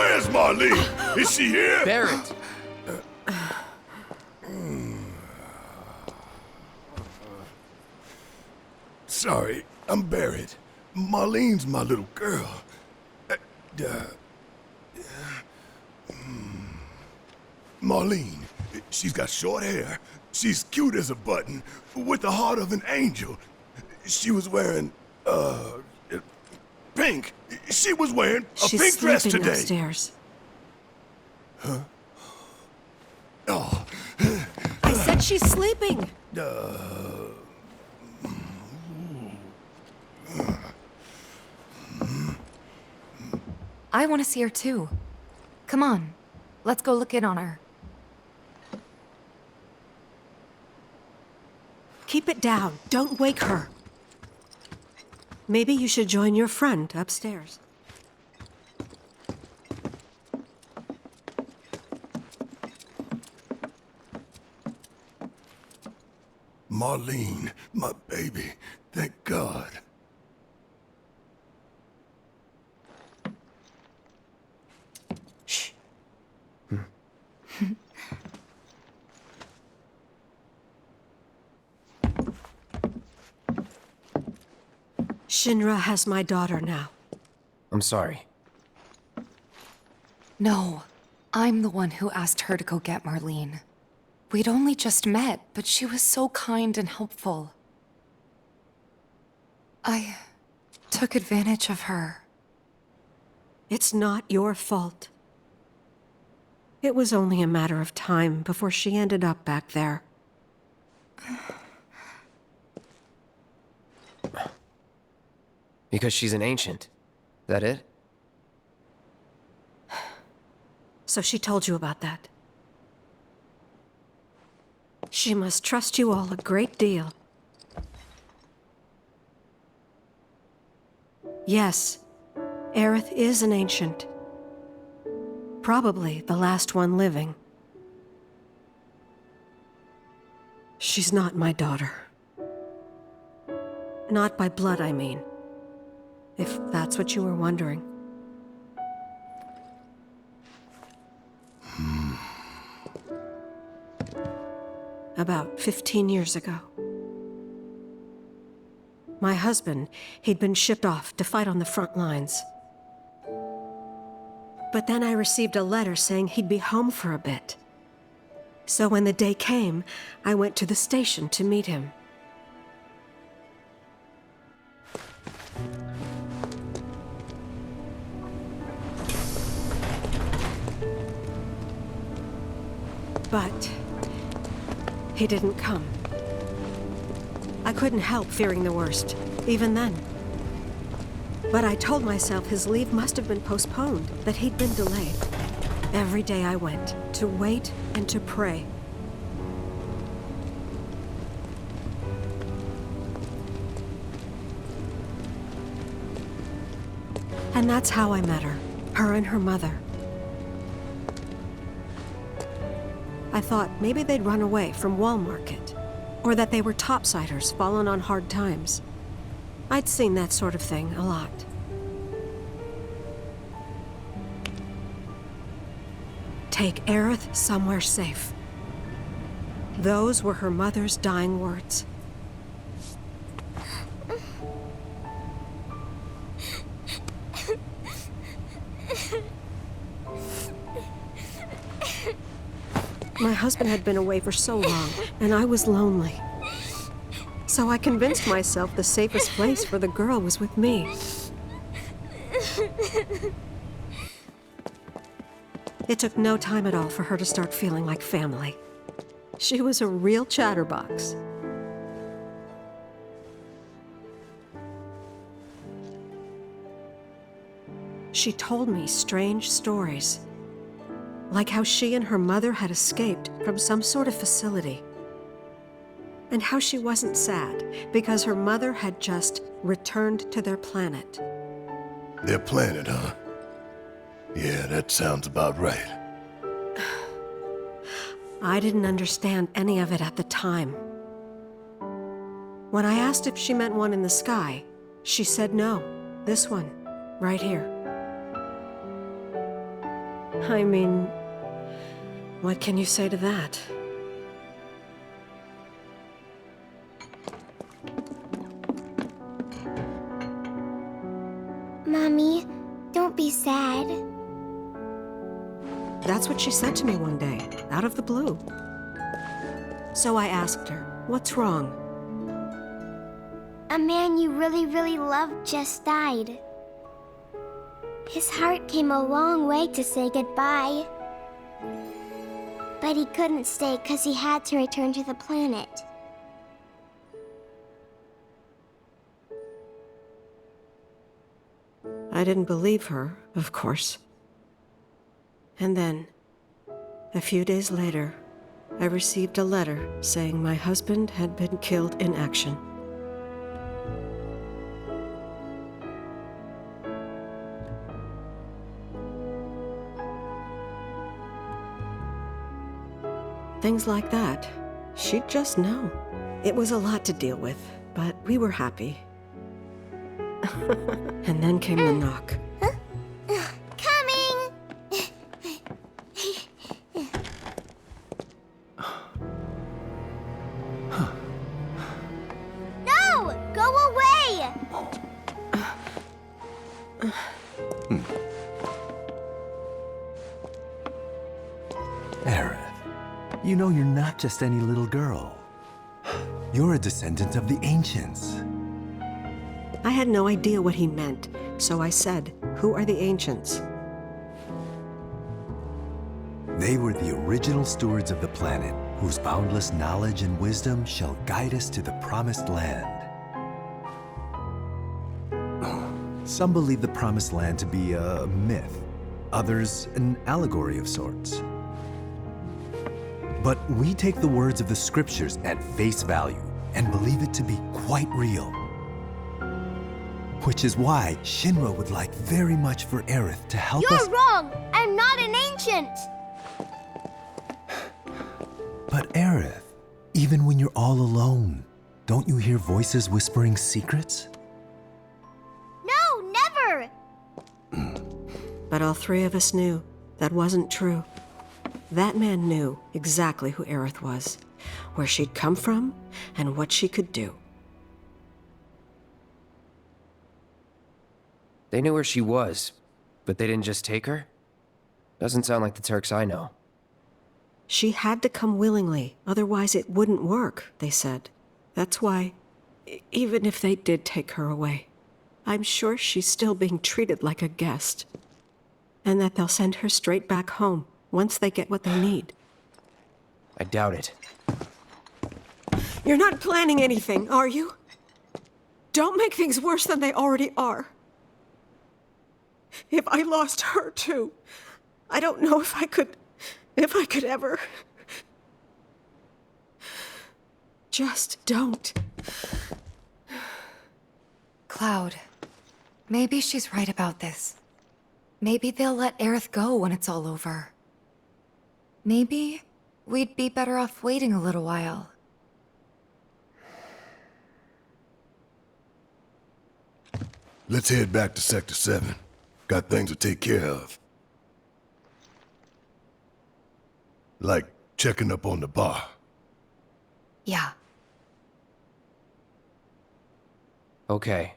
Where's Marlene? Is she here? Barrett! Sorry, I'm Barrett. Marlene's my little girl. Marlene, she's got short hair. She's cute as a button, with the heart of an angel. She was wearing, pink. She was wearing a pink dress today. Upstairs. Huh? Oh. I said she's sleeping. I want to see her too. Come on, let's go look in on her. Keep it down. Don't wake her. Maybe you should join your friend upstairs. Marlene, my baby. Thank God. Shh. Shinra has my daughter now. I'm sorry. No, I'm the one who asked her to go get Marlene. We'd only just met, but she was so kind and helpful. I took advantage of her. It's not your fault. It was only a matter of time before she ended up back there. Because she's an ancient. That it? So she told you about that. She must trust you all a great deal. Yes, Aerith is an ancient. Probably the last one living. She's not my daughter. Not by blood, I mean. If that's what you were wondering. About 15 years ago. My husband, he'd been shipped off to fight on the front lines. But then I received a letter saying he'd be home for a bit. So when the day came, I went to the station to meet him. But he didn't come. I couldn't help fearing the worst, even then. But I told myself his leave must have been postponed, that he'd been delayed. Every day I went, to wait and to pray. And that's how I met her and her mother. I thought maybe they'd run away from Wall Market, or that they were topsiders fallen on hard times. I'd seen that sort of thing a lot. Take Aerith somewhere safe. Those were her mother's dying words. My husband had been away for so long, and I was lonely. So I convinced myself the safest place for the girl was with me. It took no time at all for her to start feeling like family. She was a real chatterbox. She told me strange stories. Like how she and her mother had escaped from some sort of facility. And how she wasn't sad because her mother had just returned to their planet. Their planet, huh? Yeah, that sounds about right. I didn't understand any of it at the time. When I asked if she meant one in the sky, she said no. This one, right here. I mean, what can you say to that? Mommy, don't be sad. That's what she said to me one day, out of the blue. So I asked her, what's wrong? A man you really, really loved just died. His heart came a long way to say goodbye. But he couldn't stay because he had to return to the planet. I didn't believe her, of course. And then, a few days later, I received a letter saying my husband had been killed in action. Things like that, she'd just know. It was a lot to deal with, but we were happy. And then came the knock. Coming! No! Go away! Aerith, you know you're not just any little girl. You're a descendant of the Ancients. I had no idea what he meant, so I said, "Who are the Ancients?" They were the original stewards of the planet, whose boundless knowledge and wisdom shall guide us to the promised land. Some believe the promised land to be a myth, others an allegory of sorts. But we take the words of the scriptures at face value and believe it to be quite real. Which is why Shinra would like very much for Aerith to help us— You're wrong! I'm not an ancient! But Aerith, even when you're all alone, don't you hear voices whispering secrets? No, never! But all three of us knew that wasn't true. That man knew exactly who Aerith was, where she'd come from, and what she could do. They knew where she was, but they didn't just take her? Doesn't sound like the Turks I know. She had to come willingly, otherwise it wouldn't work, they said. That's why, even if they did take her away, I'm sure she's still being treated like a guest. And that they'll send her straight back home once they get what they need. I doubt it. You're not planning anything, are you? Don't make things worse than they already are. If I lost her too, I don't know if I could ever. Just don't. Cloud, maybe she's right about this. Maybe they'll let Aerith go when it's all over. Maybe we'd be better off waiting a little while. Let's head back to Sector 7. Got things to take care of. Like checking up on the bar. Yeah. Okay.